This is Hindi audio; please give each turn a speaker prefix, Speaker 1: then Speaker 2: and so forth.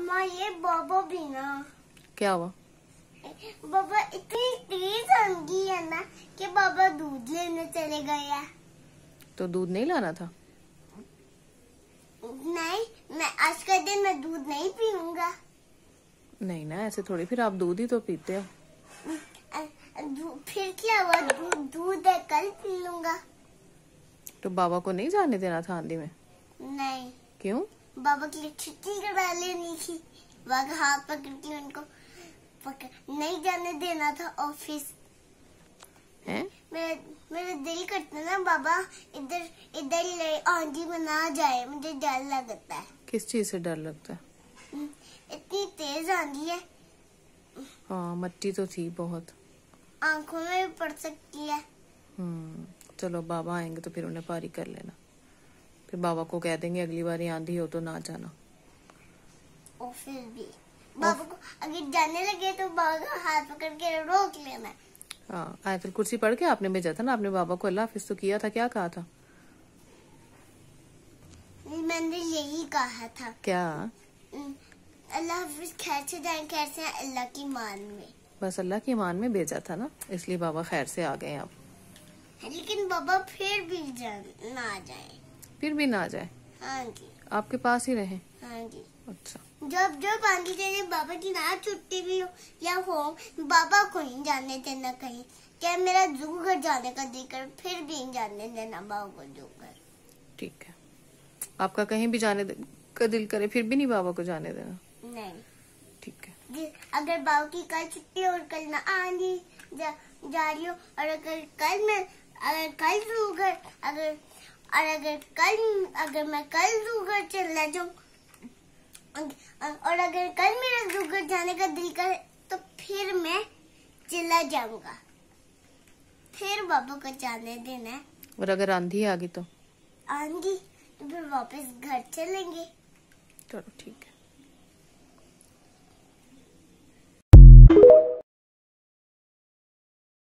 Speaker 1: अम्मा ये बाबा भी ना।
Speaker 2: क्या हुआ?
Speaker 1: बाबा इतनी तेज आंधी है ना कि बाबा दूध लेने चले गए हैं।
Speaker 2: तो दूध नहीं लाना था?
Speaker 1: नहीं, मैं आज का दिन मैं दूध नहीं पीऊंगा।
Speaker 2: नहीं ना, ऐसे थोड़ी, फिर आप दूध ही तो पीते हो।
Speaker 1: फिर क्या हुआ? दूध है, कल पी लूंगा।
Speaker 2: तो बाबा को नहीं जाने देना था आंधी में?
Speaker 1: नहीं।
Speaker 2: क्यों?
Speaker 1: बाबा के लिए छुट्टी करा लेनी थी। बाबा हाथ पकड़ के उनको नहीं जाने देना था ऑफिस।
Speaker 2: हैं?
Speaker 1: मेरा दिल करता ना बाबा इधर इधर आंधी में ना जाए, मुझे डर लगता है।
Speaker 2: किस चीज से डर लगता है?
Speaker 1: इतनी तेज आंधी है।
Speaker 2: हाँ, मट्टी तो थी बहुत,
Speaker 1: आंखों में भी पड़ सकती है।
Speaker 2: चलो बाबा आएंगे तो फिर उन्हें पारी कर लेना। फिर बाबा को कह देंगे अगली बार आंधी हो तो ना जाना।
Speaker 1: और फिर भी बाबा को अगर जाने लगे तो बाबा का हाथ पकड़ के रोक लेना।
Speaker 2: हाँ, आयतुल कुर्सी पढ़ के आपने भेजा था ना अपने बाबा को। अल्लाह हाफिज तो किया था, क्या कहा था?
Speaker 1: मैंने यही कहा था।
Speaker 2: क्या?
Speaker 1: अल्लाह हाफिज, खैर से जाए, खैर से अल्लाह की मान में।
Speaker 2: बस अल्लाह की मान में भेजा था ना, इसलिए बाबा खैर से आ गए आप।
Speaker 1: लेकिन बाबा फिर भी ना जाए।
Speaker 2: फिर भी ना जाए?
Speaker 1: हाँ जी।
Speaker 2: आपके पास ही रहे?
Speaker 1: हाँ जी।
Speaker 2: अच्छा।
Speaker 1: जब आंधी चले बाबा की ना छुट्टी भी हो या हो, बाबा को ही जाने देना कहीं। क्या मेरा जू घर जाने का दिल कर, फिर भी नहीं जाने देना बाबा को जू घर।
Speaker 2: ठीक है, आपका कहीं भी जाने का दिल करे फिर भी नहीं बाबा को जाने देना?
Speaker 1: नहीं।
Speaker 2: ठीक है।
Speaker 1: अगर बाबा की कल छुट्टी और कल ना आंधी जा रही हो, और अगर कल जू घर अगर मैं कल जू घर चला जाऊँ, और अगर कल मेरा जू घर जाने का दिल करे तो फिर मैं चला जाऊंगा। फिर बाबा को जाने देना है।
Speaker 2: और अगर आंधी आ गई तो?
Speaker 1: आंधी तो फिर वापस घर चलेंगे।
Speaker 2: चलो ठीक है।